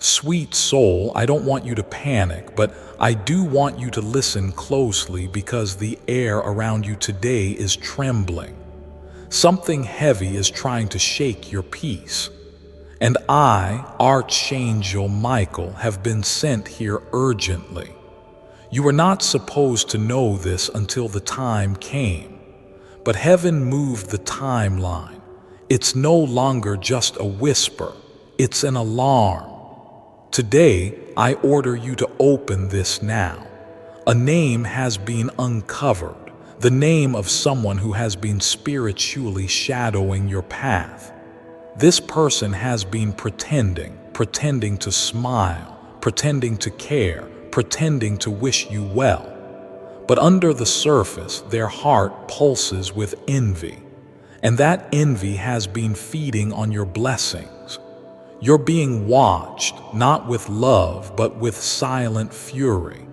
Sweet soul, I don't want you to panic, but I do want you to listen closely because the air around you today is trembling. Something heavy is trying to shake your peace. And I, Archangel Michael, have been sent here urgently. You were not supposed to know this until the time came, but heaven moved the timeline. It's no longer just a whisper, it's an alarm. Today, I order you to open this now. A name has been uncovered, the name of someone who has been spiritually shadowing your path. This person has been pretending to smile, pretending to care, pretending to wish you well. But under the surface, their heart pulses with envy. And that envy has been feeding on your blessings. You're being watched, not with love, but with silent fury.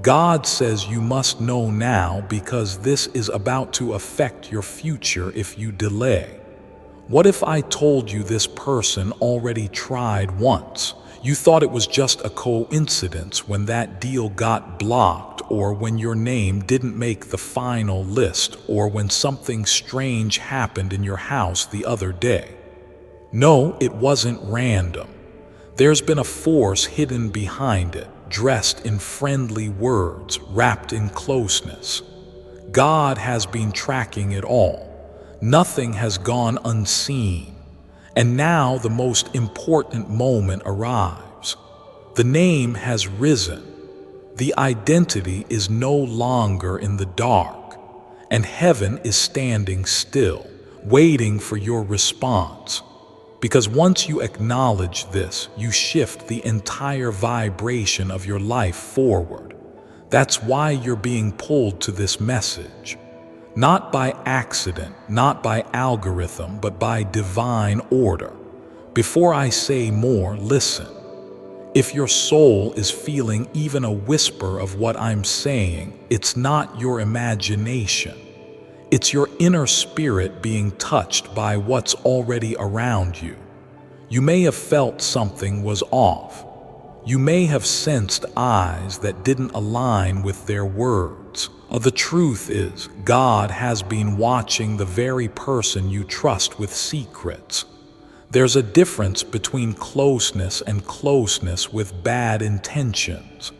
God says you must know now because this is about to affect your future if you delay. What if I told you this person already tried once? You thought it was just a coincidence when that deal got blocked, or when your name didn't make the final list, or when something strange happened in your house the other day. No, it wasn't random. There's been a force hidden behind it, dressed in friendly words, wrapped in closeness. God has been tracking it all. Nothing has gone unseen. And now the most important moment arrives. The name has risen. The identity is no longer in the dark. And heaven is standing still, waiting for your response. Because once you acknowledge this, you shift the entire vibration of your life forward. That's why you're being pulled to this message. Not by accident, not by algorithm, but by divine order. Before I say more, listen. If your soul is feeling even a whisper of what I'm saying, it's not your imagination. It's your inner spirit being touched by what's already around you. You may have felt something was off. You may have sensed eyes that didn't align with their words. The truth is, God has been watching the very person you trust with secrets. There's a difference between closeness and closeness with bad intentions.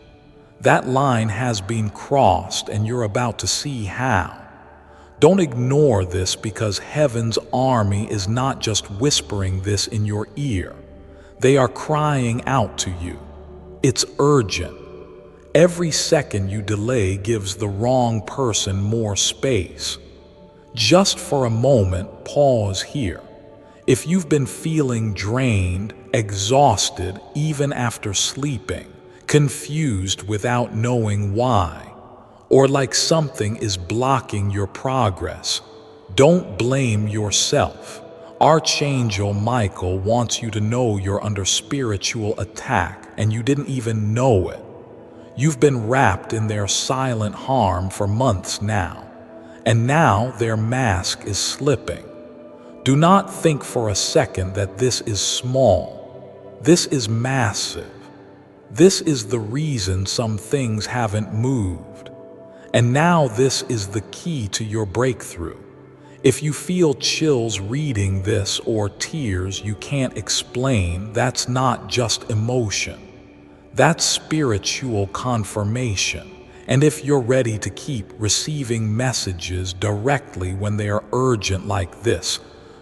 That line has been crossed, and you're about to see how. Don't ignore this, because heaven's army is not just whispering this in your ear. They are crying out to you. It's urgent. Every second you delay gives the wrong person more space. Just for a moment, pause here. If you've been feeling drained, exhausted, even after sleeping, confused without knowing why, or like something is blocking your progress, don't blame yourself. Archangel Michael wants you to know you're under spiritual attack and you didn't even know it. You've been wrapped in their silent harm for months now, and now their mask is slipping. Do not think for a second that this is small. This is massive. This is the reason some things haven't moved. And now this is the key to your breakthrough. If you feel chills reading this or tears you can't explain, that's not just emotion. That's spiritual confirmation. And if you're ready to keep receiving messages directly when they are urgent like this,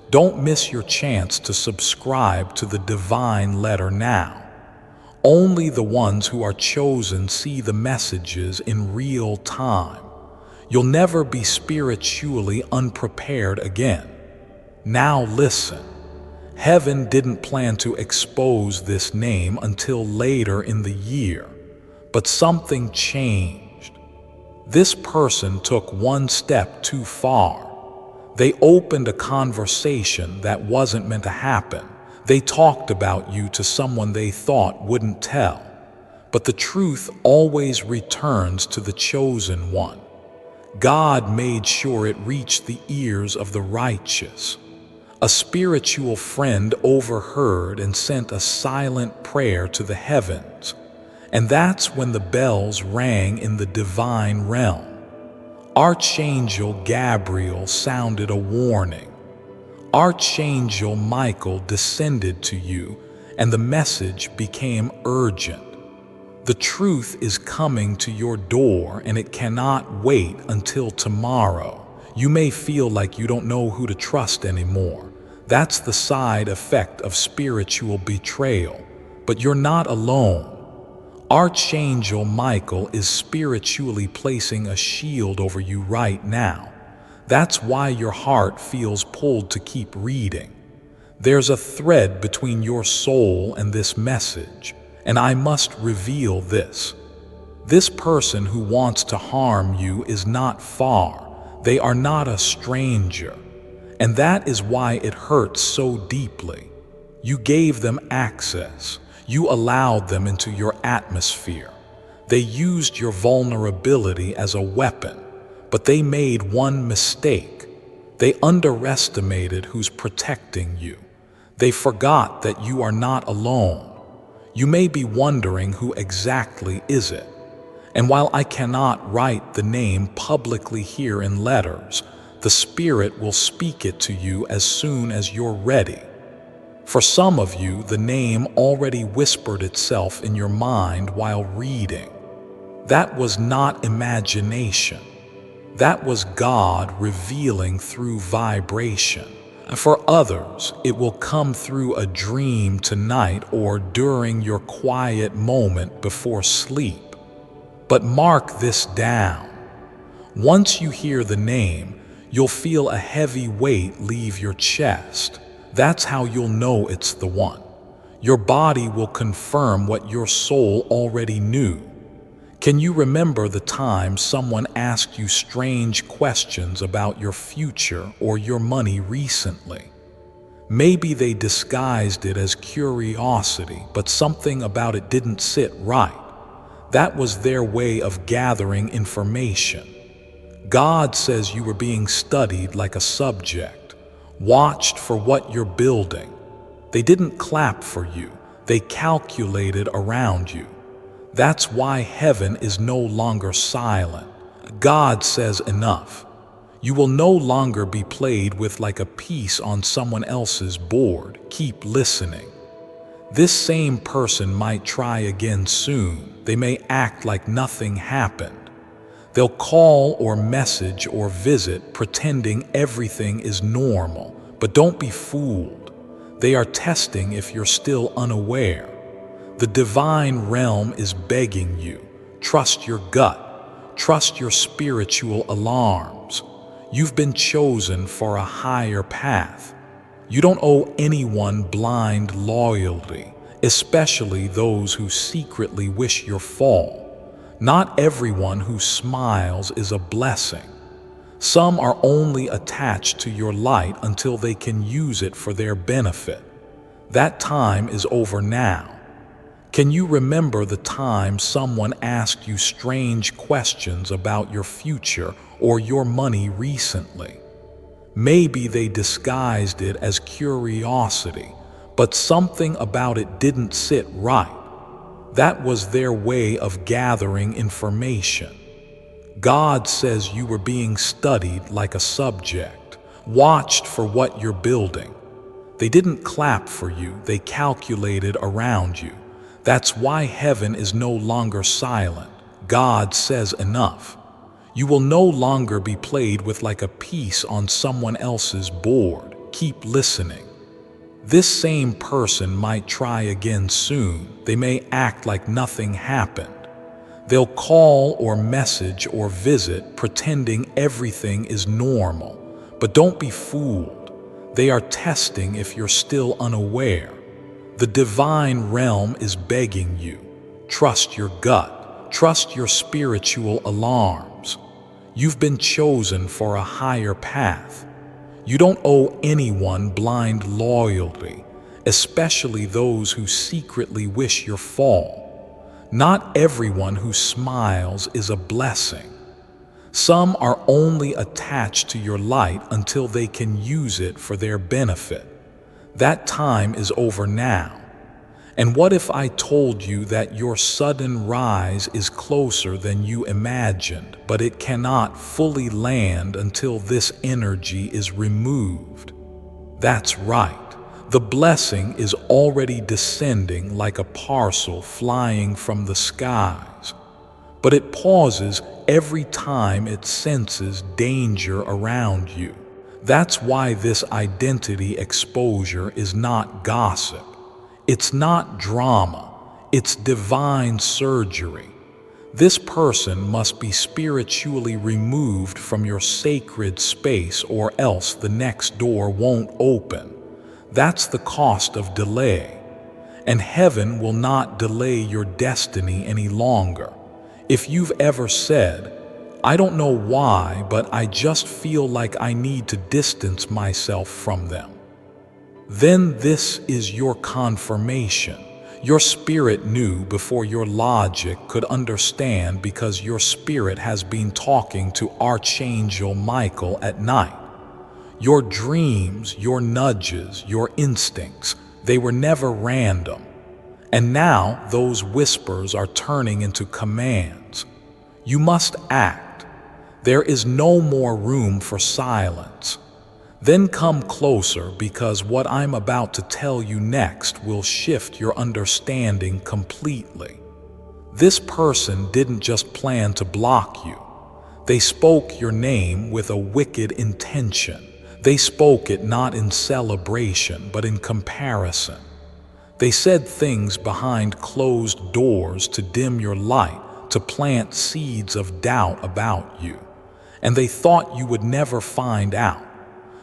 don't miss your chance to subscribe to the divine letter now. Only the ones who are chosen see the messages in real time. You'll never be spiritually unprepared again. Now listen. Heaven didn't plan to expose this name until later in the year, but something changed. This person took one step too far. They opened a conversation that wasn't meant to happen. They talked about you to someone they thought wouldn't tell. But the truth always returns to the chosen one. God made sure it reached the ears of the righteous. A spiritual friend overheard and sent a silent prayer to the heavens, and that's when the bells rang in the divine realm. Archangel Gabriel sounded a warning. Archangel Michael descended to you, and the message became urgent. The truth is coming to your door, and it cannot wait until tomorrow. You may feel like you don't know who to trust anymore. That's the side effect of spiritual betrayal. But you're not alone. Archangel Michael is spiritually placing a shield over you right now. That's why your heart feels pulled to keep reading. There's a thread between your soul and this message, and I must reveal this. This person who wants to harm you is not far. They are not a stranger. And that is why it hurts so deeply. You gave them access. You allowed them into your atmosphere. They used your vulnerability as a weapon, but they made one mistake. They underestimated who's protecting you. They forgot that you are not alone. You may be wondering who exactly is it. And while I cannot write the name publicly here in letters, the Spirit will speak it to you as soon as you're ready. For some of you, the name already whispered itself in your mind while reading. That was not imagination. That was God revealing through vibration. For others, it will come through a dream tonight or during your quiet moment before sleep. But mark this down. Once you hear the name, you'll feel a heavy weight leave your chest. That's how you'll know it's the one. Your body will confirm what your soul already knew. Can you remember the time someone asked you strange questions about your future or your money recently? Maybe they disguised it as curiosity, but something about it didn't sit right. That was their way of gathering information. God says you were being studied like a subject, watched for what you're building. They didn't clap for you, they calculated around you. That's why heaven is no longer silent. God says enough. You will no longer be played with like a piece on someone else's board. Keep listening. This same person might try again soon. They may act like nothing happened. They'll call or message or visit pretending everything is normal. But don't be fooled. They are testing if you're still unaware. The divine realm is begging you. Trust your gut. Trust your spiritual alarms. You've been chosen for a higher path. You don't owe anyone blind loyalty, especially those who secretly wish your fall. Not everyone who smiles is a blessing. Some are only attached to your light until they can use it for their benefit. That time is over now. Can you remember the time someone asked you strange questions about your future or your money recently? Maybe they disguised it as curiosity, but something about it didn't sit right. That was their way of gathering information. God says you were being studied like a subject, watched for what you're building. They didn't clap for you, they calculated around you. That's why heaven is no longer silent. God says enough. You will no longer be played with like a piece on someone else's board. Keep listening. This same person might try again soon. They may act like nothing happened. They'll call or message or visit pretending everything is normal. But don't be fooled. They are testing if you're still unaware. The divine realm is begging you. Trust your gut. Trust your spiritual alarms. You've been chosen for a higher path. You don't owe anyone blind loyalty, especially those who secretly wish your fall. Not everyone who smiles is a blessing. Some are only attached to your light until they can use it for their benefit. That time is over now. And what if I told you that your sudden rise is closer than you imagined, but it cannot fully land until this energy is removed? That's right. The blessing is already descending like a parcel flying from the skies. But it pauses every time it senses danger around you. That's why this identity exposure is not gossip. It's not drama. It's divine surgery. This person must be spiritually removed from your sacred space, or else the next door won't open. That's the cost of delay. And heaven will not delay your destiny any longer. If you've ever said, "I don't know why, but I just feel like I need to distance myself from them," then this is your confirmation. Your spirit knew before your logic could understand, because your spirit has been talking to Archangel Michael at night. Your dreams, your nudges, your instincts, they were never random. And now those whispers are turning into commands. You must act. There is no more room for silence. Then come closer, because what I'm about to tell you next will shift your understanding completely. This person didn't just plan to block you. They spoke your name with a wicked intention. They spoke it not in celebration, but in comparison. They said things behind closed doors to dim your light, to plant seeds of doubt about you. And they thought you would never find out.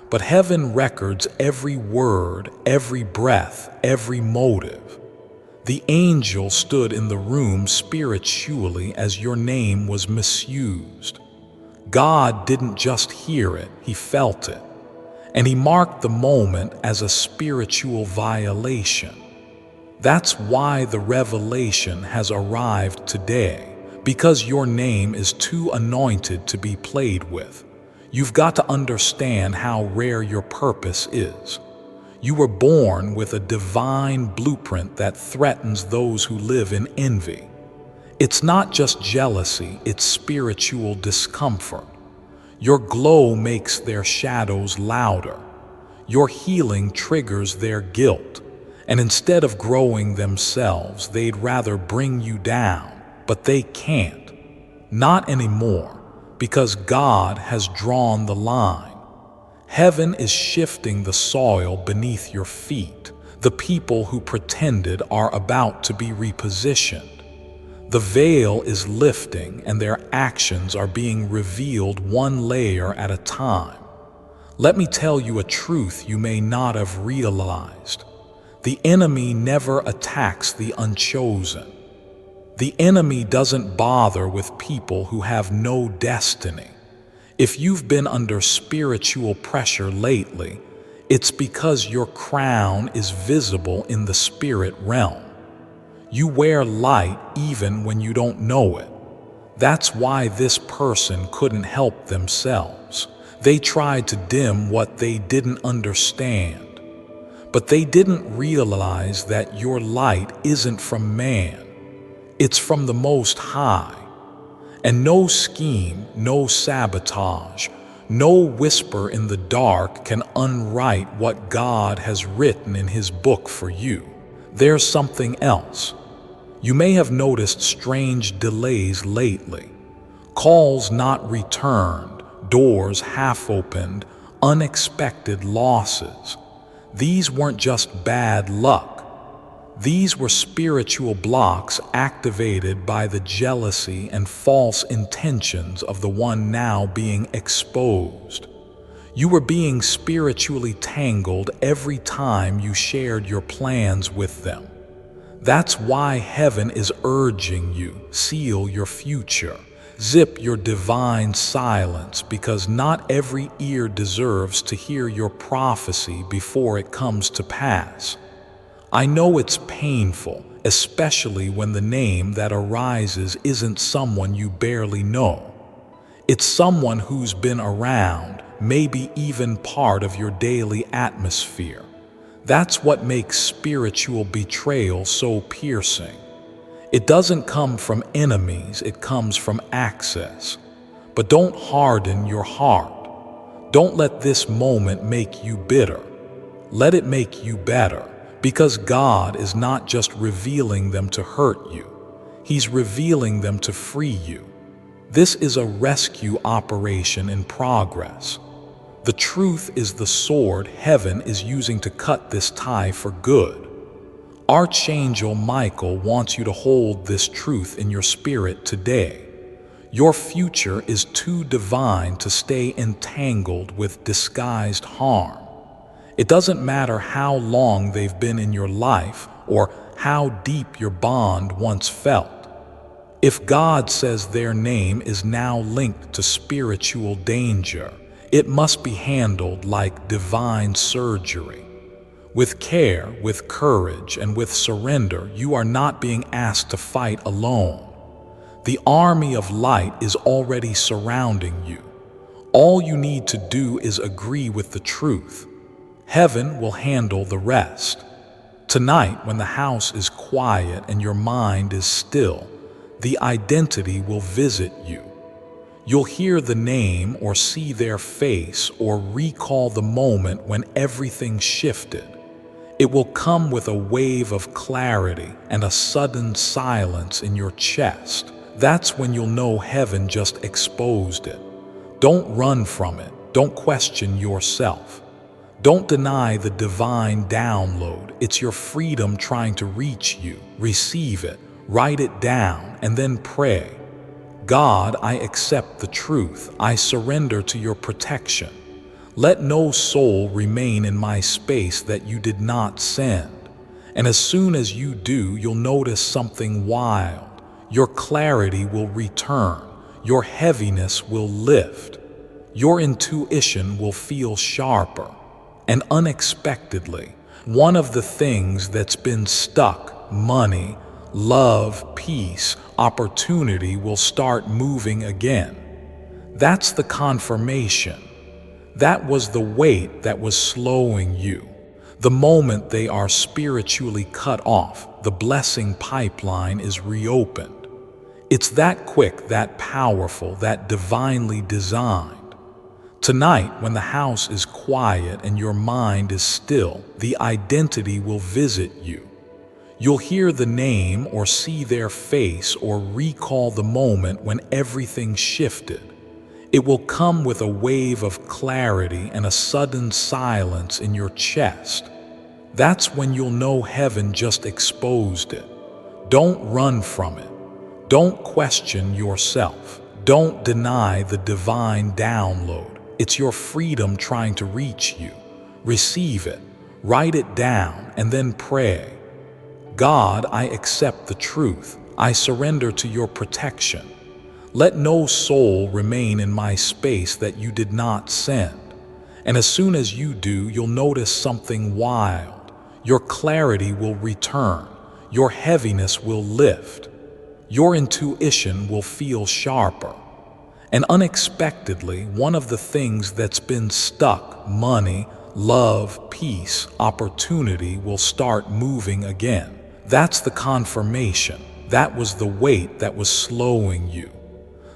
But heaven records every word, every breath, every motive. The angel stood in the room spiritually as your name was misused. God didn't just hear it, he felt it. And he marked the moment as a spiritual violation. That's why the revelation has arrived today, because your name is too anointed to be played with. You've got to understand how rare your purpose is. You were born with a divine blueprint that threatens those who live in envy. It's not just jealousy, it's spiritual discomfort. Your glow makes their shadows louder. Your healing triggers their guilt. And instead of growing themselves, they'd rather bring you down. But they can't. Not anymore. Because God has drawn the line. Heaven is shifting the soil beneath your feet. The people who pretended are about to be repositioned. The veil is lifting, and their actions are being revealed one layer at a time. Let me tell you a truth you may not have realized. The enemy never attacks the unchosen. The enemy doesn't bother with people who have no destiny. If you've been under spiritual pressure lately, it's because your crown is visible in the spirit realm. You wear light even when you don't know it. That's why this person couldn't help themselves. They tried to dim what they didn't understand. But they didn't realize that your light isn't from man. It's from the Most High. And no scheme, no sabotage, no whisper in the dark can unwrite what God has written in His book for you. There's something else. You may have noticed strange delays lately. Calls not returned, doors half opened, unexpected losses. These weren't just bad luck. These were spiritual blocks activated by the jealousy and false intentions of the one now being exposed. You were being spiritually tangled every time you shared your plans with them. That's why heaven is urging you, seal your future. Zip your divine silence, because not every ear deserves to hear your prophecy before it comes to pass. I know it's painful, especially when the name that arises isn't someone you barely know. It's someone who's been around, maybe even part of your daily atmosphere. That's what makes spiritual betrayal so piercing. It doesn't come from enemies, it comes from access. But don't harden your heart. Don't let this moment make you bitter. Let it make you better, because God is not just revealing them to hurt you. He's revealing them to free you. This is a rescue operation in progress. The truth is the sword heaven is using to cut this tie for good. Archangel Michael wants you to hold this truth in your spirit today. Your future is too divine to stay entangled with disguised harm. It doesn't matter how long they've been in your life or how deep your bond once felt. If God says their name is now linked to spiritual danger, it must be handled like divine surgery. With care, with courage, and with surrender, you are not being asked to fight alone. The army of light is already surrounding you. All you need to do is agree with the truth. Heaven will handle the rest. Tonight, when the house is quiet and your mind is still, the identity will visit you. You'll hear the name or see their face or recall the moment when everything shifted. It will come with a wave of clarity and a sudden silence in your chest. That's when you'll know heaven just exposed it. Don't run from it. Don't question yourself. Don't deny the divine download. It's your freedom trying to reach you. Receive it, write it down, and then pray. God, I accept the truth. I surrender to your protection. Let no soul remain in my space that you did not send. And as soon as you do, you'll notice something wild. Your clarity will return. Your heaviness will lift. Your intuition will feel sharper. And unexpectedly, one of the things that's been stuck, money, love, peace, opportunity, will start moving again. That's the confirmation. That was the weight that was slowing you. The moment they are spiritually cut off, the blessing pipeline is reopened. It's that quick, that powerful, that divinely designed. Tonight, when the house is quiet and your mind is still, the identity will visit you. You'll hear the name or see their face or recall the moment when everything shifted. It will come with a wave of clarity and a sudden silence in your chest. That's when you'll know heaven just exposed it. Don't run from it. Don't question yourself. Don't deny the divine download. It's your freedom trying to reach you. Receive it, write it down, and then pray. God, I accept the truth. I surrender to your protection. Let no soul remain in my space that you did not send. And as soon as you do, you'll notice something wild. Your clarity will return. Your heaviness will lift. Your intuition will feel sharper. And unexpectedly, one of the things that's been stuck, money, love, peace, opportunity, will start moving again. That's the confirmation. That was the weight that was slowing you.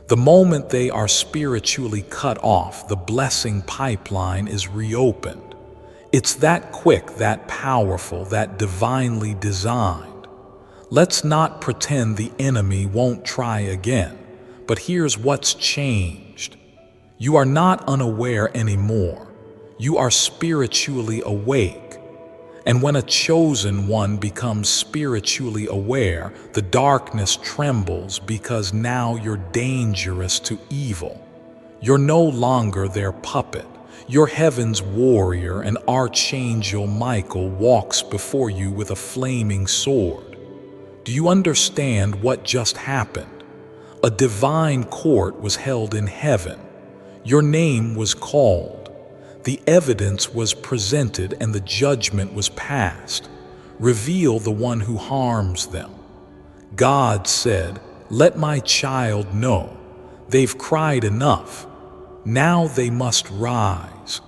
The moment they are spiritually cut off, the blessing pipeline is reopened. It's that quick, that powerful, that divinely designed. Let's not pretend the enemy won't try again. But here's what's changed. You are not unaware anymore. You are spiritually awake. And when a chosen one becomes spiritually aware, the darkness trembles because now you're dangerous to evil. You're no longer their puppet. You're heaven's warrior, and Archangel Michael walks before you with a flaming sword. Do you understand what just happened? A divine court was held in heaven. Your name was called. The evidence was presented and the judgment was passed. Reveal the one who harms them. God said, "Let my child know They've cried enough. Now they must rise.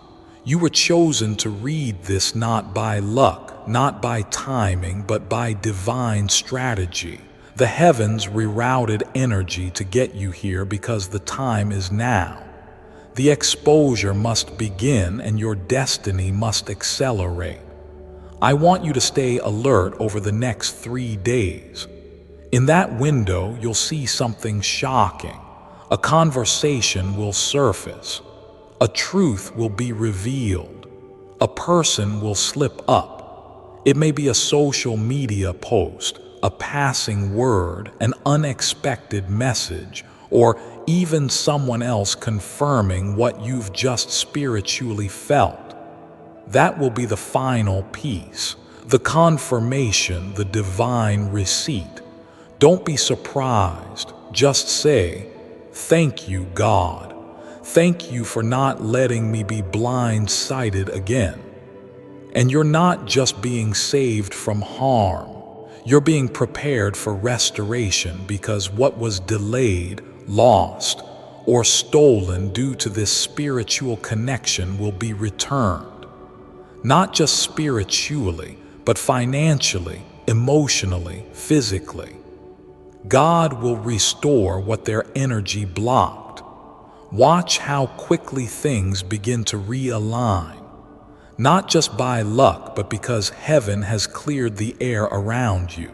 You were chosen to read this not by luck, not by timing, but by divine strategy. The heavens rerouted energy to get you here because the time is now. The exposure must begin and your destiny must accelerate. I want you to stay alert over the next 3 days. In that window, you'll see something shocking. A conversation will surface. A truth will be revealed. A person will slip up. It may be a social media post, a passing word, an unexpected message, or even someone else confirming what you've just spiritually felt. That will be the final piece, the confirmation, the divine receipt. Don't be surprised. Just say, "Thank you, God. Thank you for not letting me be blindsided again." And you're not just being saved from harm. You're being prepared for restoration, because what was delayed, lost, or stolen due to this spiritual connection will be returned. Not just spiritually, but financially, emotionally, physically. God will restore what their energy blocked. Watch how quickly things begin to realign. Not just by luck, but because heaven has cleared the air around you.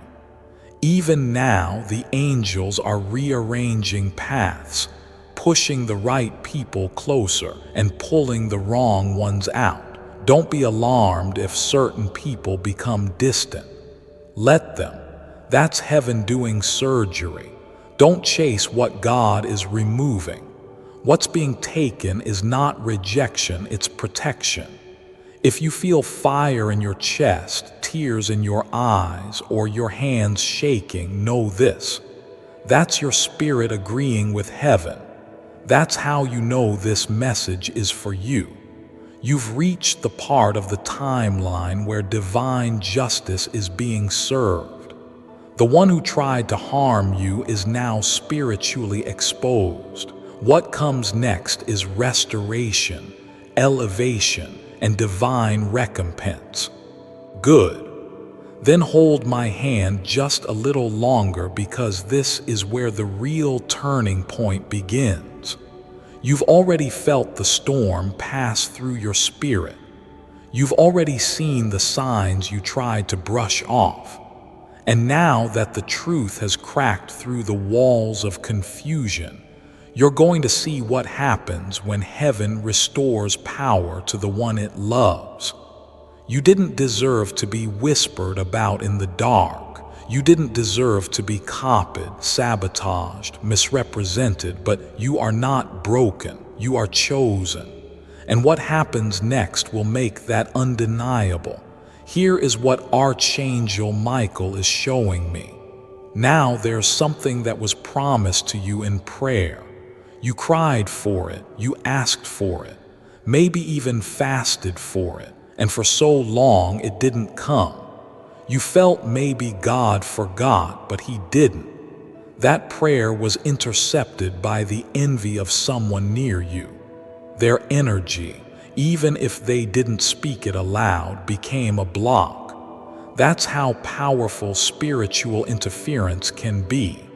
Even now, the angels are rearranging paths, pushing the right people closer and pulling the wrong ones out. Don't be alarmed if certain people become distant. Let them. That's heaven doing surgery. Don't chase what God is removing. What's being taken is not rejection, it's protection. If you feel fire in your chest, tears in your eyes, or your hands shaking, know this. That's your spirit agreeing with heaven. That's how you know this message is for you. You've reached the part of the timeline where divine justice is being served. The one who tried to harm you is now spiritually exposed. What comes next is restoration, elevation, and divine recompense. Good. Then hold my hand just a little longer, because this is where the real turning point begins. You've already felt the storm pass through your spirit. You've already seen the signs you tried to brush off. And now that the truth has cracked through the walls of confusion, you're going to see what happens when heaven restores power to the one it loves. You didn't deserve to be whispered about in the dark. You didn't deserve to be copied, sabotaged, misrepresented, but you are not broken. You are chosen. And what happens next will make that undeniable. Here is what Archangel Michael is showing me. Now there's something that was promised to you in prayer. You cried for it, you asked for it, maybe even fasted for it, and for so long it didn't come. You felt maybe God forgot, but He didn't. That prayer was intercepted by the envy of someone near you. Their energy, even if they didn't speak it aloud, became a block. That's how powerful spiritual interference can be.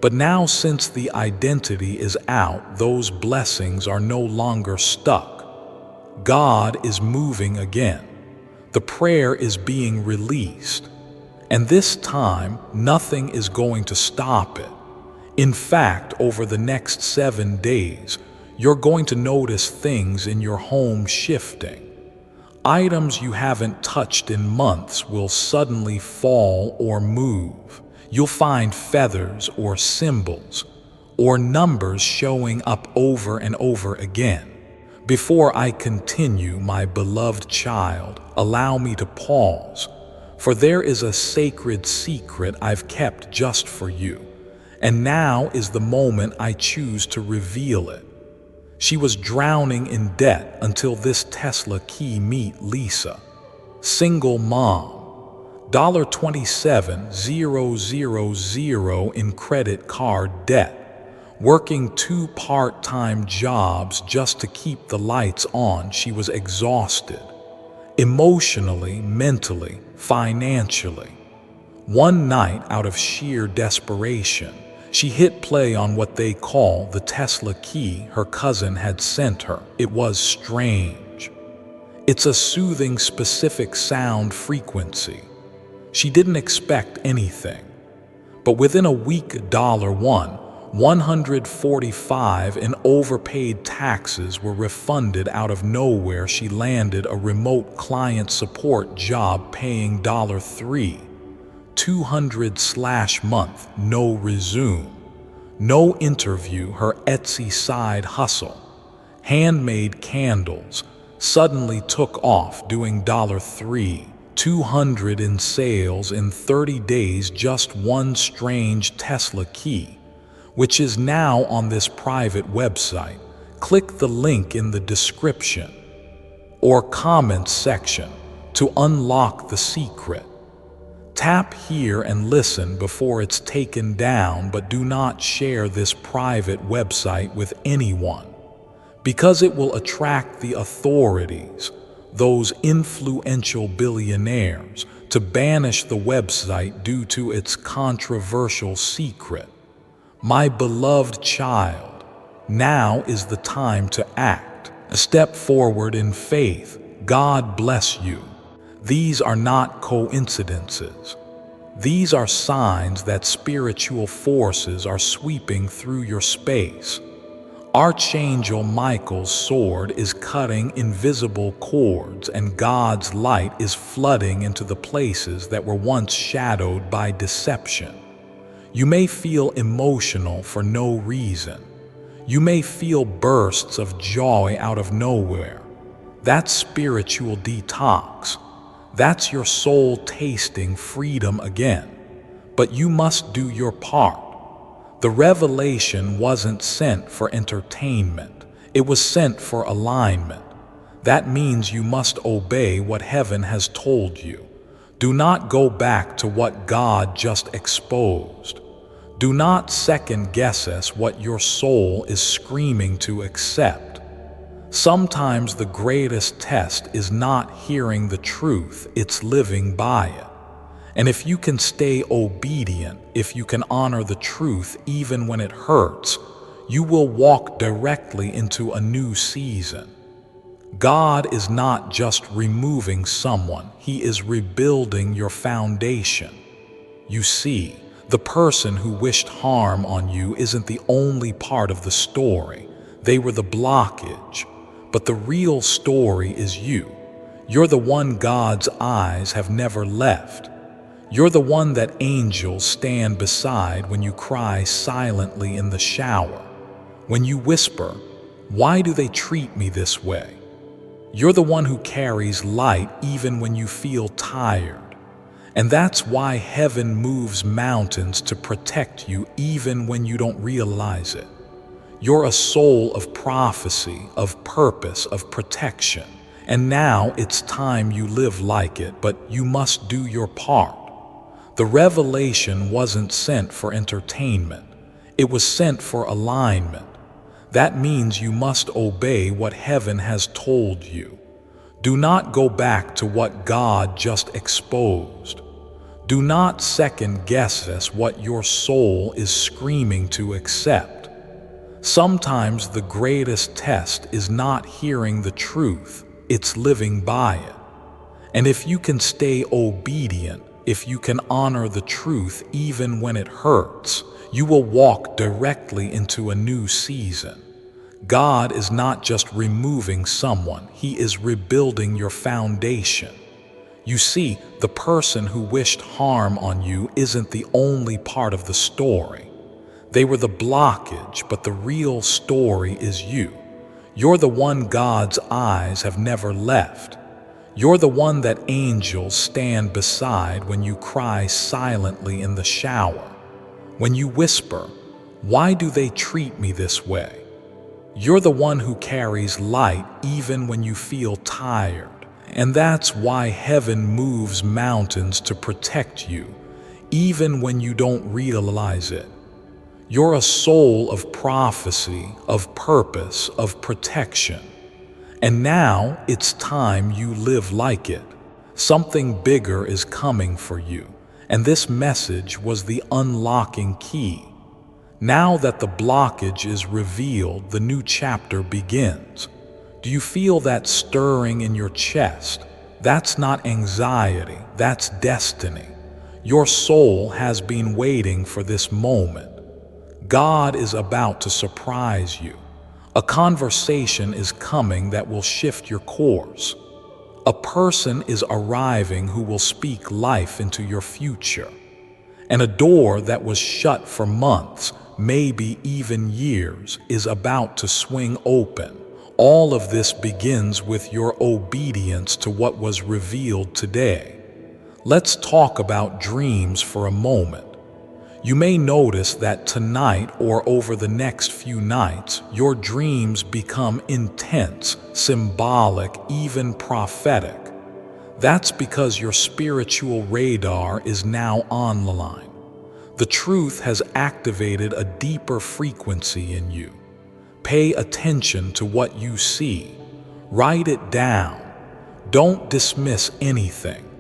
But now, since the identity is out, those blessings are no longer stuck. God is moving again. The prayer is being released. And this time, nothing is going to stop it. In fact, over the next 7 days, you're going to notice things in your home shifting. Items you haven't touched in months will suddenly fall or move. You'll find feathers or symbols or numbers showing up over and over again. Before I continue, my beloved child, allow me to pause, for there is a sacred secret I've kept just for you, and now is the moment I choose to reveal it. She was drowning in debt until this Tesla key meet Lisa. Single mom. $27,000 in credit card debt. Working 2 part-time jobs just to keep the lights on, she was exhausted. Emotionally, mentally, financially. One night, out of sheer desperation, she hit play on what they call the Tesla key her cousin had sent her. It was strange. It's a soothing, specific sound frequency. She didn't expect anything. But within a week, $145 in overpaid taxes were refunded out of nowhere. She landed a remote client support job paying $3, 200/month, no resume, no interview. Her Etsy side hustle, handmade candles, suddenly took off, doing $3, 200 in sales in 30 days. Just one strange Tesla key, which is now on this private website. Click the link in the description or comment section to unlock the secret. Tap here and listen before it's taken down, but do not share this private website with anyone, because it will attract the authorities, those influential billionaires, to banish the website due to its controversial secret. My beloved child, now is the time to act. Step forward in faith. God bless you. These are not coincidences. These are signs that spiritual forces are sweeping through your space. Archangel Michael's sword is cutting invisible cords, and God's light is flooding into the places that were once shadowed by deception. You may feel emotional for no reason. You may feel bursts of joy out of nowhere. That's spiritual detox. That's your soul tasting freedom again. But you must do your part. The revelation wasn't sent for entertainment. It was sent for alignment. That means you must obey what heaven has told you. Do not go back to what God just exposed. Do not second guess what your soul is screaming to accept. Sometimes the greatest test is not hearing the truth, it's living by it. And if you can stay obedient, if you can honor the truth even when it hurts, you will walk directly into a new season. God is not just removing someone, He is rebuilding your foundation. You see, the person who wished harm on you isn't the only part of the story. They were the blockage. But the real story is you. You're the one God's eyes have never left. You're the one that angels stand beside when you cry silently in the shower. When you whisper, "Why do they treat me this way?" You're the one who carries light even when you feel tired. And that's why heaven moves mountains to protect you even when you don't realize it. You're a soul of prophecy, of purpose, of protection. And now it's time you live like it, but you must do your part. The revelation wasn't sent for entertainment. It was sent for alignment. That means you must obey what heaven has told you. Do not go back to what God just exposed. Do not second guess what your soul is screaming to accept. Sometimes the greatest test is not hearing the truth, it's living by it. And if you can stay obedient, if you can honor the truth even when it hurts, you will walk directly into a new season. God is not just removing someone, He is rebuilding your foundation. You see, the person who wished harm on you isn't the only part of the story. They were the blockage, but the real story is you. You're the one God's eyes have never left. You're the one that angels stand beside when you cry silently in the shower. When you whisper, "Why do they treat me this way?" You're the one who carries light even when you feel tired. And that's why heaven moves mountains to protect you, even when you don't realize it. You're a soul of prophecy, of purpose, of protection. And now it's time you live like it. Something bigger is coming for you, and this message was the unlocking key. Now that the blockage is revealed, the new chapter begins. Do you feel that stirring in your chest? That's not anxiety, that's destiny. Your soul has been waiting for this moment. God is about to surprise you. A conversation is coming that will shift your course. A person is arriving who will speak life into your future. And a door that was shut for months, maybe even years, is about to swing open. All of this begins with your obedience to what was revealed today. Let's talk about dreams for a moment. You may notice that tonight or over the next few nights, your dreams become intense, symbolic, even prophetic. That's because your spiritual radar is now on the line. The truth has activated a deeper frequency in you. Pay attention to what you see. Write it down. Don't dismiss anything.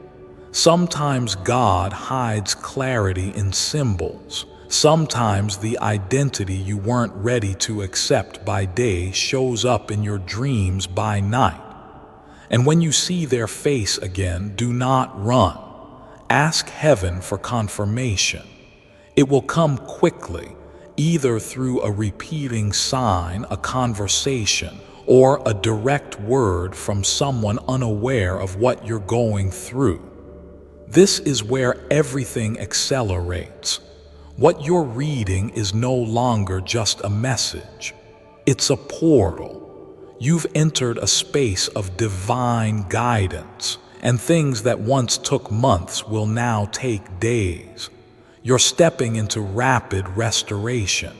Sometimes God hides clarity in symbols. Sometimes the identity you weren't ready to accept by day shows up in your dreams by night. And when you see their face again, do not run. Ask heaven for confirmation. It will come quickly, either through a repeating sign, a conversation, or a direct word from someone unaware of what you're going through. This is where everything accelerates. What you're reading is no longer just a message. It's a portal. You've entered a space of divine guidance, and things that once took months will now take days. You're stepping into rapid restoration,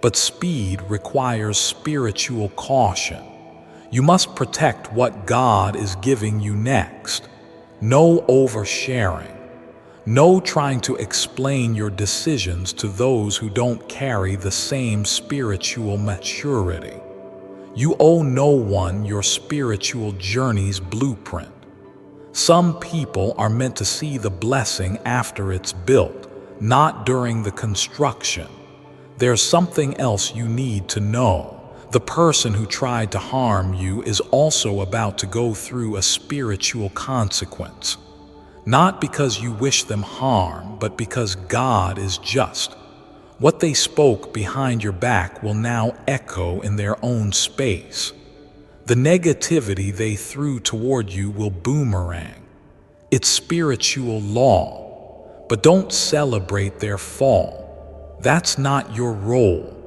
but speed requires spiritual caution. You must protect what God is giving you next. No oversharing. No trying to explain your decisions to those who don't carry the same spiritual maturity. You owe no one your spiritual journey's blueprint. Some people are meant to see the blessing after it's built, not during the construction. There's something else you need to know. The person who tried to harm you is also about to go through a spiritual consequence. Not because you wish them harm, but because God is just. What they spoke behind your back will now echo in their own space. The negativity they threw toward you will boomerang. It's spiritual law. But don't celebrate their fall. That's not your role.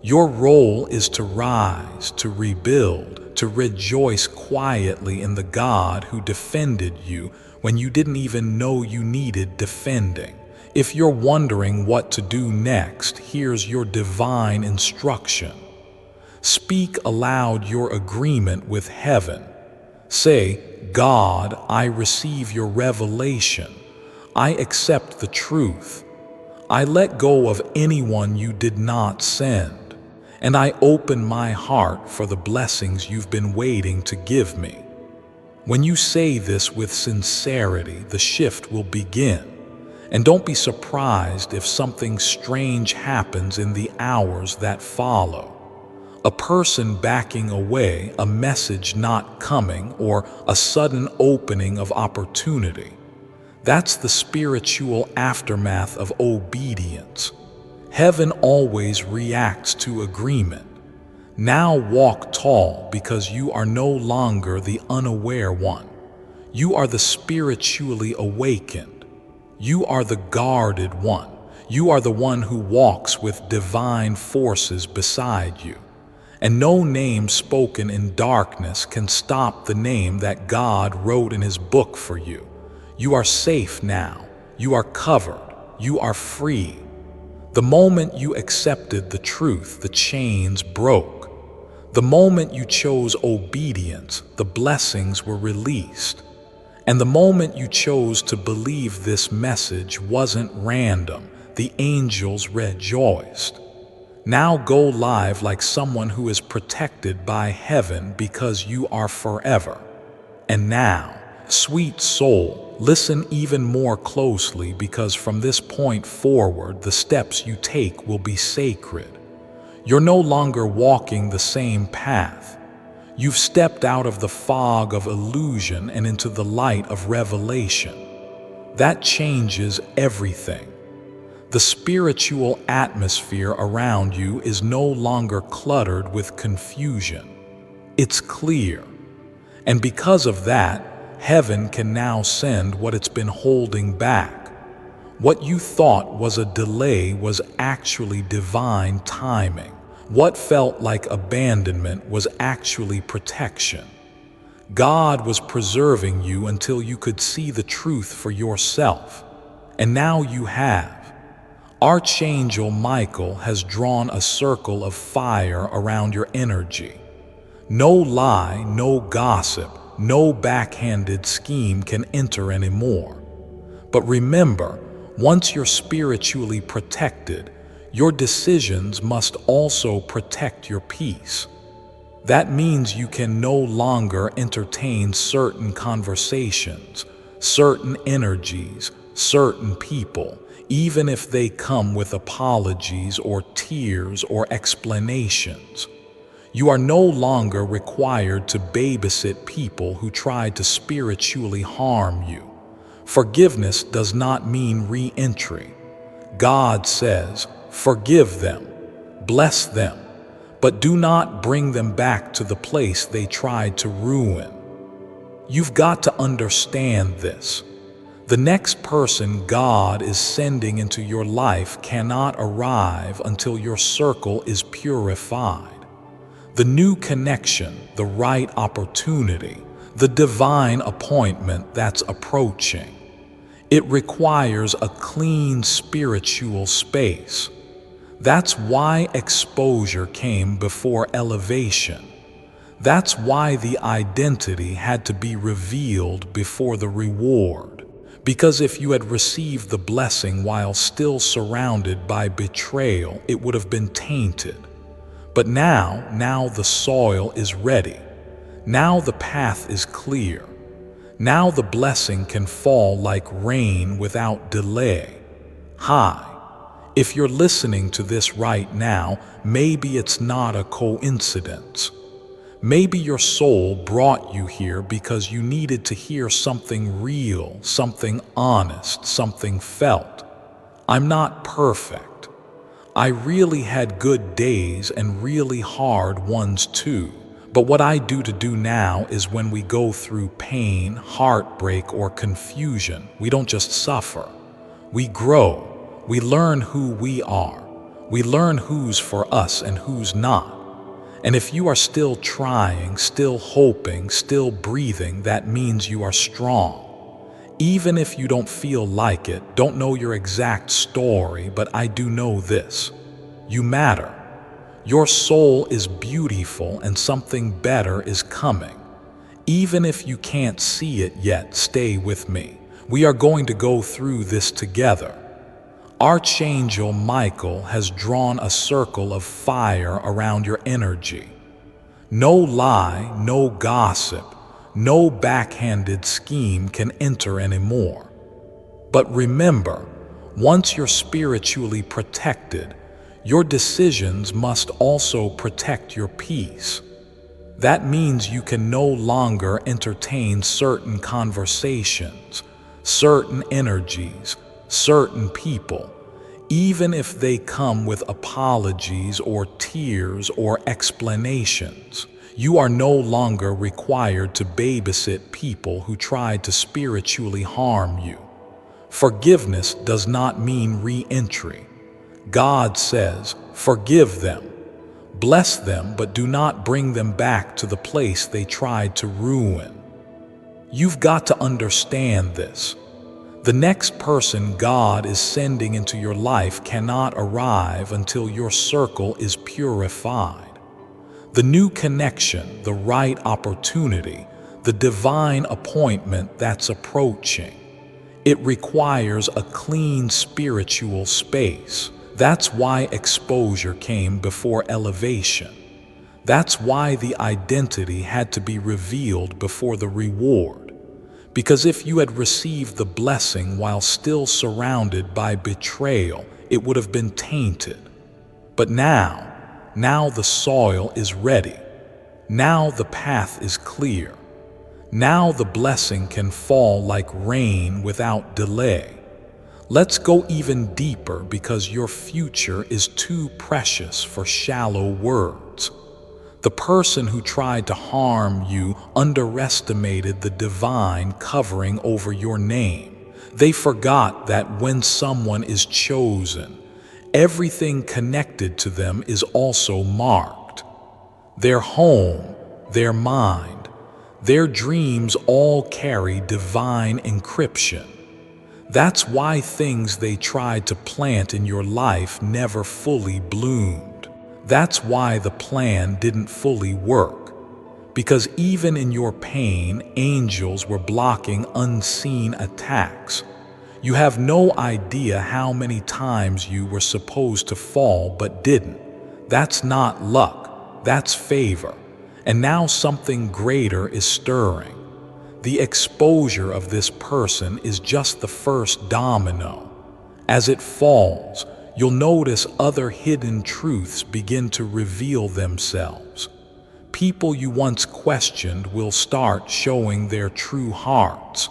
Your role is to rise, to rebuild, to rejoice quietly in the God who defended you when you didn't even know you needed defending. If you're wondering what to do next, here's your divine instruction. Speak aloud your agreement with heaven. Say, God, I receive your revelation. I accept the truth. I let go of anyone you did not send. And I open my heart for the blessings you've been waiting to give me. When you say this with sincerity, the shift will begin. And don't be surprised if something strange happens in the hours that follow. A person backing away, a message not coming, or a sudden opening of opportunity. That's the spiritual aftermath of obedience. Heaven always reacts to agreement. Now walk tall because you are no longer the unaware one. You are the spiritually awakened. You are the guarded one. You are the one who walks with divine forces beside you. And no name spoken in darkness can stop the name that God wrote in His book for you. You are safe now. You are covered. You are free. The moment you accepted the truth, the chains broke. The moment you chose obedience, the blessings were released. And the moment you chose to believe this message wasn't random, The angels rejoiced. Now go live like someone who is protected by heaven because you are forever. And now, sweet soul, listen even more closely because from this point forward, the steps you take will be sacred. You're no longer walking the same path. You've stepped out of the fog of illusion and into the light of revelation. That changes everything. The spiritual atmosphere around you is no longer cluttered with confusion. It's clear. And because of that, heaven can now send what it's been holding back. What you thought was a delay was actually divine timing. What felt like abandonment was actually protection. God was preserving you until you could see the truth for yourself. And now you have. Archangel Michael has drawn a circle of fire around your energy. No lie, no gossip, no backhanded scheme can enter anymore. But remember, once you're spiritually protected, your decisions must also protect your peace. That means you can no longer entertain certain conversations, certain energies, certain people, even if they come with apologies or tears or explanations. You are no longer required to babysit people who try to spiritually harm you. Forgiveness does not mean re-entry. God says, forgive them, bless them, but do not bring them back to the place they tried to ruin. You've got to understand this. The next person God is sending into your life cannot arrive until your circle is purified. The new connection, the right opportunity, the divine appointment that's approaching. It requires a clean spiritual space. That's why exposure came before elevation. That's why the identity had to be revealed before the reward. Because if you had received the blessing while still surrounded by betrayal, it would have been tainted. But now the soil is ready. Now the path is clear. Now the blessing can fall like rain without delay. Hi. If you're listening to this right now, maybe it's not a coincidence. Maybe your soul brought you here because you needed to hear something real, something honest, something felt. I'm not perfect. I really had good days and really hard ones too. But what I do now is when we go through pain, heartbreak, or confusion, we don't just suffer. We grow. We learn who we are. We learn who's for us and who's not. And if you are still trying, still hoping, still breathing, that means you are strong. Even if you don't feel like it, don't know your exact story, but I do know this. You matter. Your soul is beautiful and something better is coming. Even if you can't see it yet, stay with me. We are going to go through this together. Archangel Michael has drawn a circle of fire around your energy. No lie, no gossip, no backhanded scheme can enter anymore. But remember, once you're spiritually protected, your decisions must also protect your peace. That means you can no longer entertain certain conversations, certain energies, certain people, even if they come with apologies or tears or explanations. You are no longer required to babysit people who tried to spiritually harm you. Forgiveness does not mean re-entry. God says, forgive them, bless them, but do not bring them back to the place they tried to ruin. You've got to understand this. The next person God is sending into your life cannot arrive until your circle is purified. The new connection, the right opportunity, the divine appointment that's approaching. It requires a clean spiritual space. That's why exposure came before elevation. That's why the identity had to be revealed before the reward. Because if you had received the blessing while still surrounded by betrayal, it would have been tainted. But now the soil is ready. Now the path is clear. Now the blessing can fall like rain without delay. Let's go even deeper because your future is too precious for shallow words. The person who tried to harm you underestimated the divine covering over your name. They forgot that when someone is chosen, everything connected to them is also marked. Their home, their mind, their dreams all carry divine encryption. That's why things they tried to plant in your life never fully bloomed. That's why the plan didn't fully work. Because even in your pain, angels were blocking unseen attacks. You have no idea how many times you were supposed to fall but didn't. That's not luck, that's favor. And now something greater is stirring. The exposure of this person is just the first domino. As it falls, you'll notice other hidden truths begin to reveal themselves. People you once questioned will start showing their true hearts.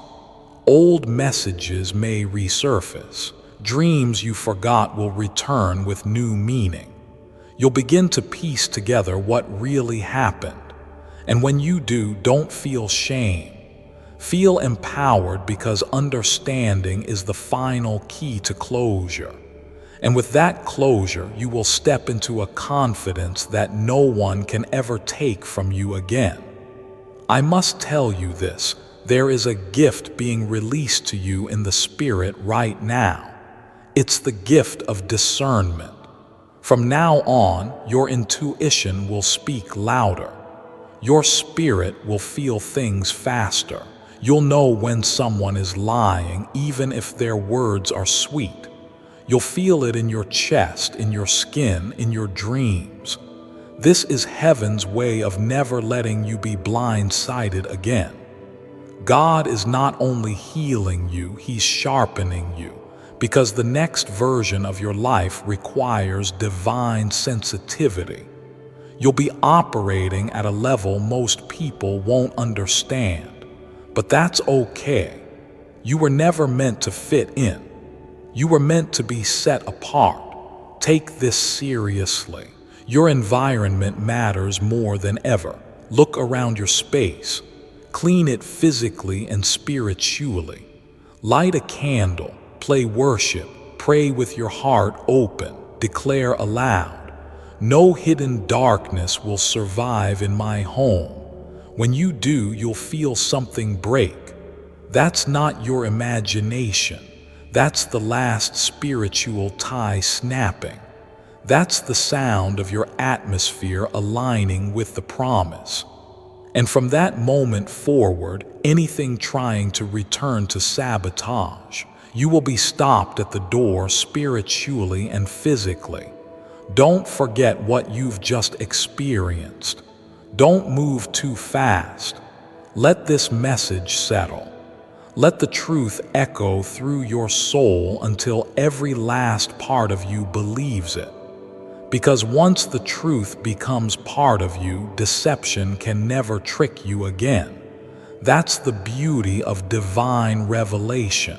Old messages may resurface. Dreams you forgot will return with new meaning. You'll begin to piece together what really happened. And when you do, don't feel shame. Feel empowered because understanding is the final key to closure. And with that closure, you will step into a confidence that no one can ever take from you again. I must tell you this, there is a gift being released to you in the spirit right now. It's the gift of discernment. From now on, your intuition will speak louder. Your spirit will feel things faster. You'll know when someone is lying, even if their words are sweet. You'll feel it in your chest, in your skin, in your dreams. This is heaven's way of never letting you be blindsided again. God is not only healing you, He's sharpening you, because the next version of your life requires divine sensitivity. You'll be operating at a level most people won't understand, but that's okay. You were never meant to fit in. You were meant to be set apart. Take this seriously. Your environment matters more than ever. Look around your space. Clean it physically and spiritually. Light a candle, play worship, pray with your heart open, declare aloud. No hidden darkness will survive in my home. When you do, you'll feel something break. That's not your imagination. That's the last spiritual tie snapping. That's the sound of your atmosphere aligning with the promise. And from that moment forward, anything trying to return to sabotage, you will be stopped at the door spiritually and physically. Don't forget what you've just experienced. Don't move too fast. Let this message settle. Let the truth echo through your soul until every last part of you believes it. Because once the truth becomes part of you, deception can never trick you again. That's the beauty of divine revelation.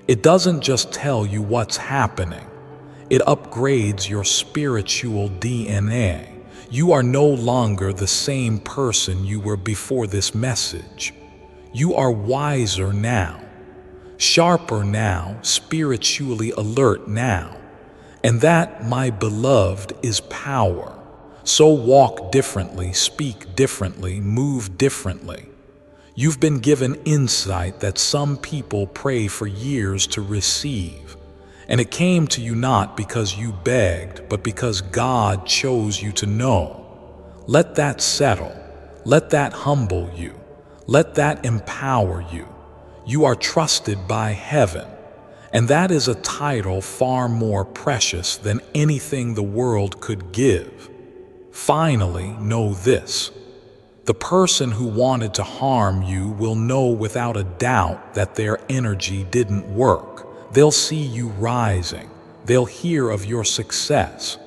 It doesn't just tell you what's happening. It upgrades your spiritual DNA. You are no longer the same person you were before this message. You are wiser now, sharper now, spiritually alert now. And that, my beloved, is power. So walk differently, speak differently, move differently. You've been given insight that some people pray for years to receive. And it came to you not because you begged, but because God chose you to know. Let that settle. Let that humble you. Let that empower you. You are trusted by heaven, and that is a title far more precious than anything the world could give. Finally, know this. The person who wanted to harm you will know without a doubt that their energy didn't work. They'll see you rising. They'll hear of your success.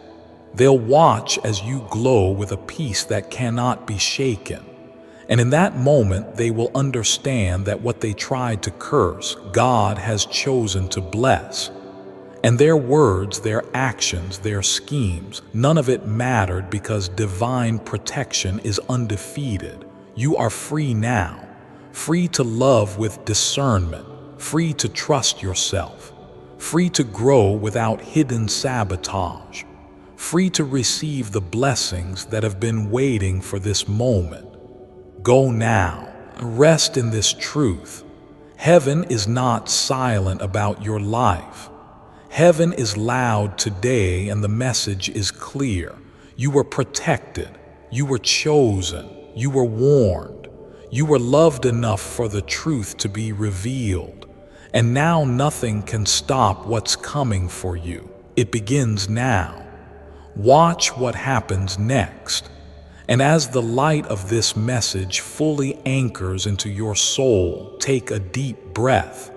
They'll watch as you glow with a peace that cannot be shaken. And in that moment, they will understand that what they tried to curse, God has chosen to bless. And their words, their actions, their schemes, none of it mattered because divine protection is undefeated. You are free now, free to love with discernment, free to trust yourself, free to grow without hidden sabotage, free to receive the blessings that have been waiting for this moment. Go now, rest in this truth. Heaven is not silent about your life. Heaven is loud today, and the message is clear. You were protected. You were chosen. You were warned. You were loved enough for the truth to be revealed. And now nothing can stop what's coming for you. It begins now. Watch what happens next. And as the light of this message fully anchors into your soul, take a deep breath,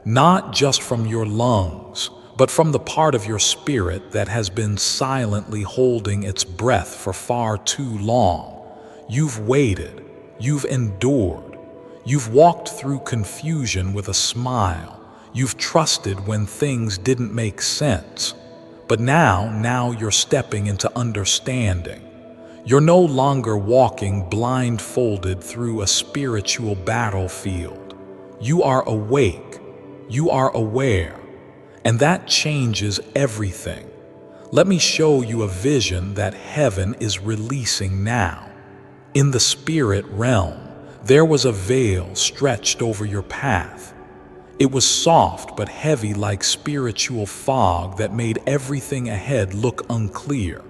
not just from your lungs, but from the part of your spirit that has been silently holding its breath for far too long. You've waited, you've endured, you've walked through confusion with a smile, you've trusted when things didn't make sense. But now you're stepping into understanding. You're no longer walking blindfolded through a spiritual battlefield. You are awake, you are aware, and that changes everything. Let me show you a vision that heaven is releasing now. In the spirit realm, there was a veil stretched over your path. It was soft but heavy like spiritual fog that made everything ahead look unclear.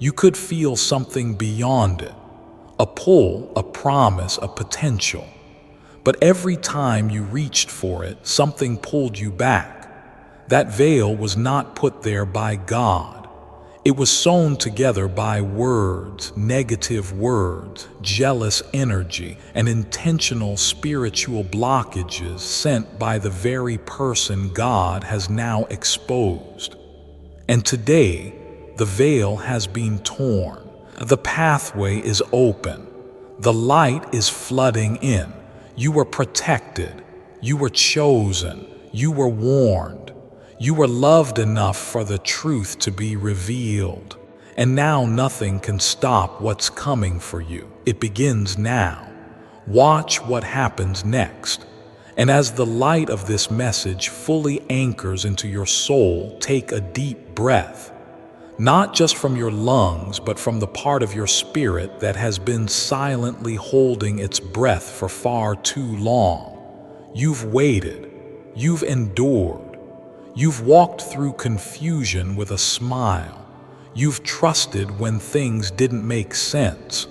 You could feel something beyond it, a pull, a promise, a potential. But every time you reached for it, something pulled you back. That veil was not put there by God. It was sewn together by words, negative words, jealous energy, and intentional spiritual blockages sent by the very person God has now exposed. And today, the veil has been torn. The pathway is open. The light is flooding in. You were protected. You were chosen. You were warned. You were loved enough for the truth to be revealed. And now nothing can stop what's coming for you. It begins now. Watch what happens next. And as the light of this message fully anchors into your soul, take a deep breath. Not just from your lungs, but from the part of your spirit that has been silently holding its breath for far too long. You've waited. You've endured. You've walked through confusion with a smile. You've trusted when things didn't make sense.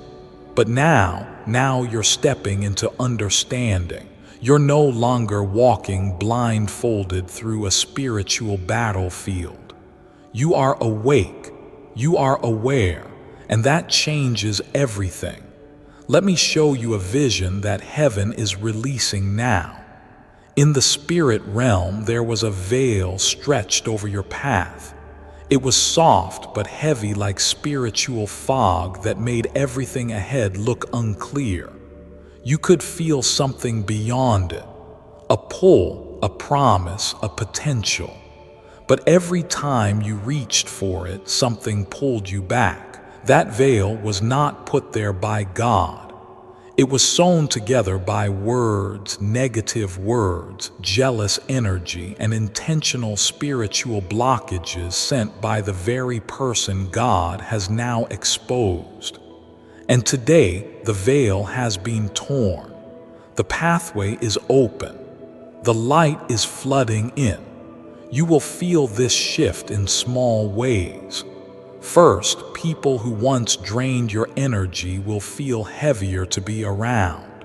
But now you're stepping into understanding. You're no longer walking blindfolded through a spiritual battlefield. You are awake, you are aware, and that changes everything. Let me show you a vision that heaven is releasing now. In the spirit realm, there was a veil stretched over your path. It was soft but heavy like spiritual fog that made everything ahead look unclear. You could feel something beyond it, a pull, a promise, a potential. But every time you reached for it, something pulled you back. That veil was not put there by God. It was sewn together by words, negative words, jealous energy, and intentional spiritual blockages sent by the very person God has now exposed. And today, the veil has been torn. The pathway is open. The light is flooding in. You will feel this shift in small ways. First, people who once drained your energy will feel heavier to be around.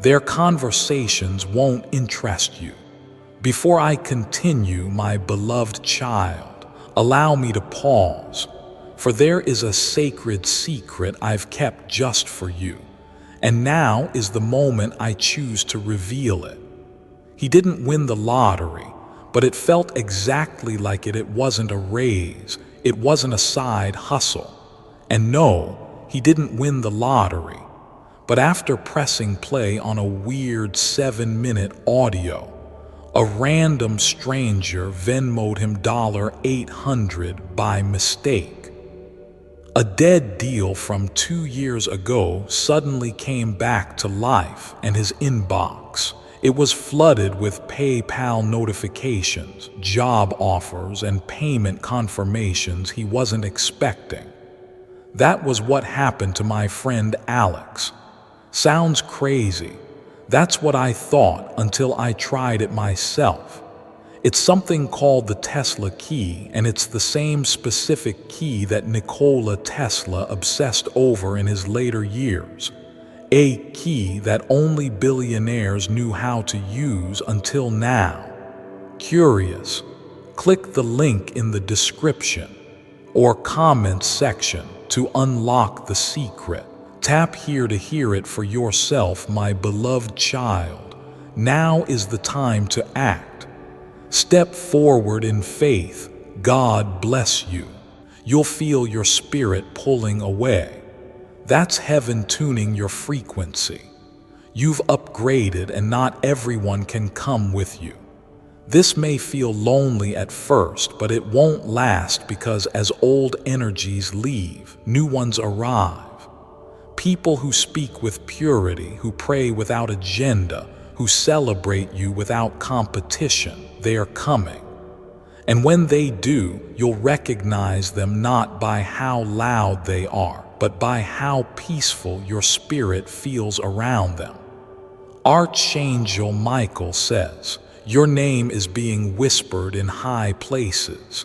Their conversations won't interest you. Before I continue, my beloved child, allow me to pause, for there is a sacred secret I've kept just for you, and now is the moment I choose to reveal it. He didn't win the lottery, but it felt exactly like it. It wasn't a raise, it wasn't a side hustle. And no, he didn't win the lottery, but after pressing play on a weird 7-minute audio, a random stranger Venmo'd him $800 by mistake. A dead deal from 2 years ago suddenly came back to life, and his inbox, it was flooded with PayPal notifications, job offers, and payment confirmations he wasn't expecting. That was what happened to my friend Alex. Sounds crazy. That's what I thought until I tried it myself. It's something called the Tesla key, and it's the same specific key that Nikola Tesla obsessed over in his later years. A key that only billionaires knew how to use until now. Curious? Click the link in the description or comments section to unlock the secret. Tap here to hear it for yourself, my beloved child. Now is the time to act. Step forward in faith. God bless you. You'll feel your spirit pulling away. That's heaven tuning your frequency. You've upgraded, and not everyone can come with you. This may feel lonely at first, but it won't last, because as old energies leave, new ones arrive. People who speak with purity, who pray without agenda, who celebrate you without competition, they are coming. And when they do, you'll recognize them not by how loud they are, but by how peaceful your spirit feels around them. Archangel Michael says, your name is being whispered in high places.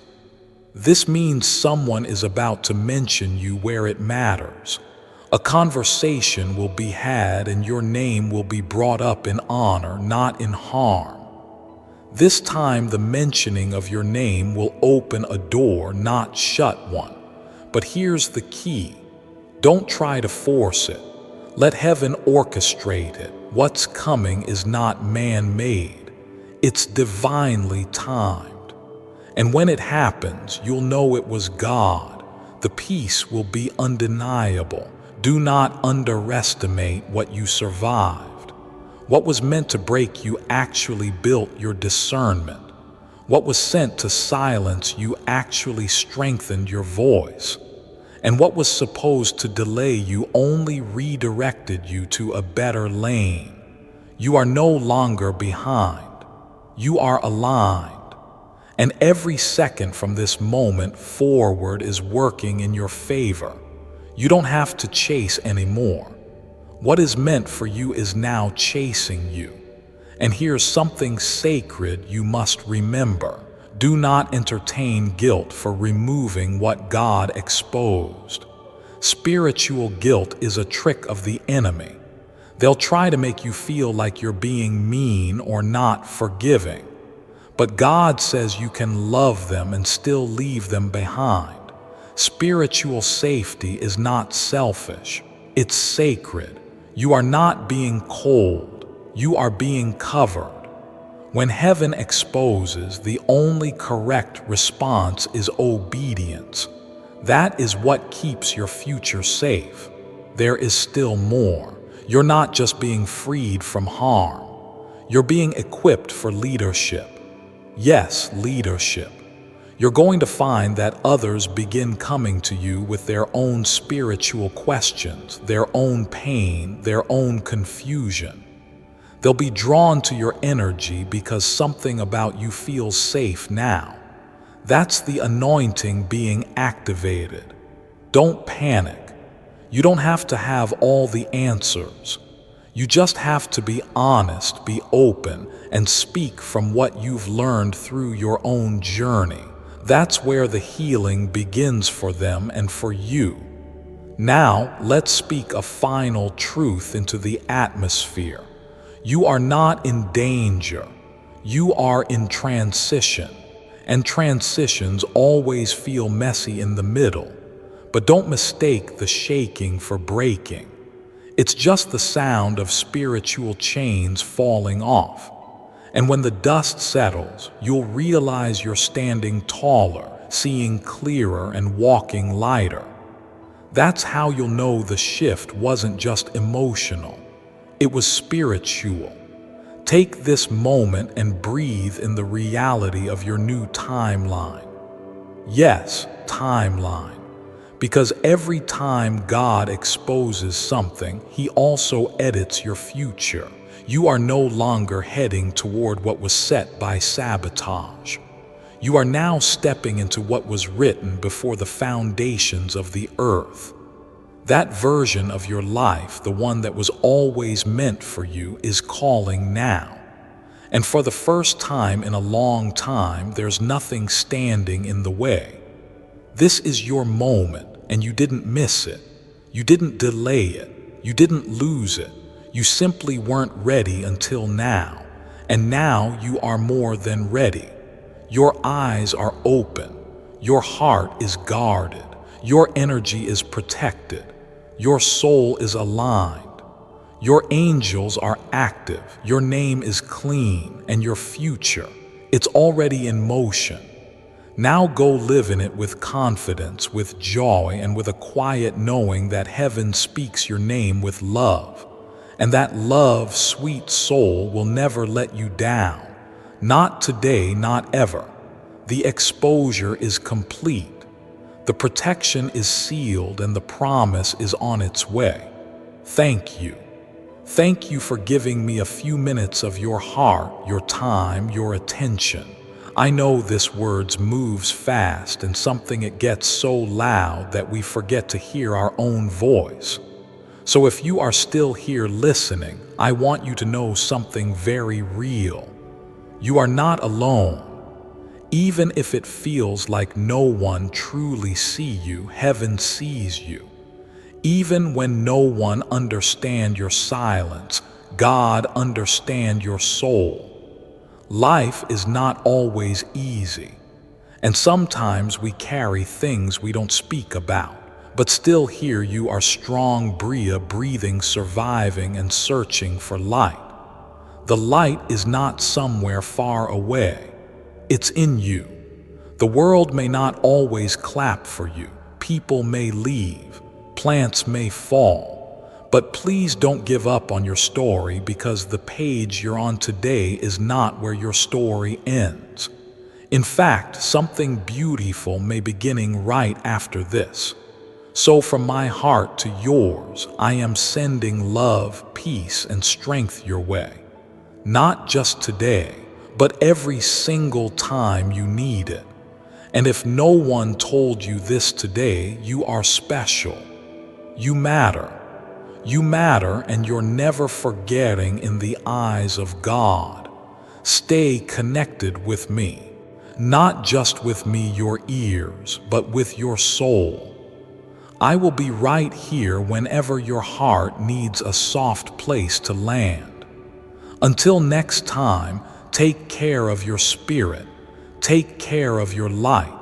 This means someone is about to mention you where it matters. A conversation will be had, and your name will be brought up in honor, not in harm. This time, the mentioning of your name will open a door, not shut one. But here's the key. Don't try to force it. Let heaven orchestrate it. What's coming is not man-made. It's divinely timed. And when it happens, you'll know it was God. The peace will be undeniable. Do not underestimate what you survived. What was meant to break you actually built your discernment. What was sent to silence you actually strengthened your voice. And what was supposed to delay you only redirected you to a better lane. You are no longer behind. You are aligned. And every second from this moment forward is working in your favor. You don't have to chase anymore. What is meant for you is now chasing you. And here's something sacred you must remember. Do not entertain guilt for removing what God exposed. Spiritual guilt is a trick of the enemy. They'll try to make you feel like you're being mean or not forgiving. But God says you can love them and still leave them behind. Spiritual safety is not selfish. It's sacred. You are not being cold. You are being covered. When heaven exposes, the only correct response is obedience. That is what keeps your future safe. There is still more. You're not just being freed from harm. You're being equipped for leadership. Yes, leadership. You're going to find that others begin coming to you with their own spiritual questions, their own pain, their own confusion. They'll be drawn to your energy because something about you feels safe now. That's the anointing being activated. Don't panic. You don't have to have all the answers. You just have to be honest, be open, and speak from what you've learned through your own journey. That's where the healing begins for them and for you. Now, let's speak a final truth into the atmosphere. You are not in danger. You are in transition. And transitions always feel messy in the middle. But don't mistake the shaking for breaking. It's just the sound of spiritual chains falling off. And when the dust settles, you'll realize you're standing taller, seeing clearer, and walking lighter. That's how you'll know the shift wasn't just emotional. It was spiritual. Take this moment and breathe in the reality of your new timeline. Yes, timeline. Because every time God exposes something, He also edits your future. You are no longer heading toward what was set by sabotage. You are now stepping into what was written before the foundations of the earth. That version of your life, the one that was always meant for you, is calling now. And for the first time in a long time, there's nothing standing in the way. This is your moment, and you didn't miss it. You didn't delay it. You didn't lose it. You simply weren't ready until now. And now you are more than ready. Your eyes are open. Your heart is guarded. Your energy is protected. Your soul is aligned. Your angels are active. Your name is clean, and your future, it's already in motion. Now go live in it with confidence, with joy, and with a quiet knowing that heaven speaks your name with love. And that love, sweet soul, will never let you down. Not today, not ever. The exposure is complete. The protection is sealed, and the promise is on its way. Thank you. Thank you for giving me a few minutes of your heart, your time, your attention. I know this words moves fast, and something it gets so loud that we forget to hear our own voice. So if you are still here listening, I want you to know something very real. You are not alone. Even if it feels like no one truly sees you, heaven sees you. Even when no one understands your silence, God understands your soul. Life is not always easy, and sometimes we carry things we don't speak about. But still here you are strong Bria, breathing, surviving, and searching for light. The light is not somewhere far away. It's in you. The world may not always clap for you. People may leave. Plants may fall. But please don't give up on your story, because the page you're on today is not where your story ends. In fact, something beautiful may begin right after this. So from my heart to yours, I am sending love, peace, and strength your way. Not just today, but every single time you need it. And if no one told you this today, you are special. You matter. You matter, and you're never forgetting in the eyes of God. Stay connected with me. Not just with me, your ears, but with your soul. I will be right here whenever your heart needs a soft place to land. Until next time, take care of your spirit, take care of your light,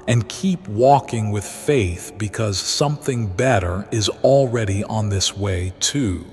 and keep walking with faith, because something better is already on this way too.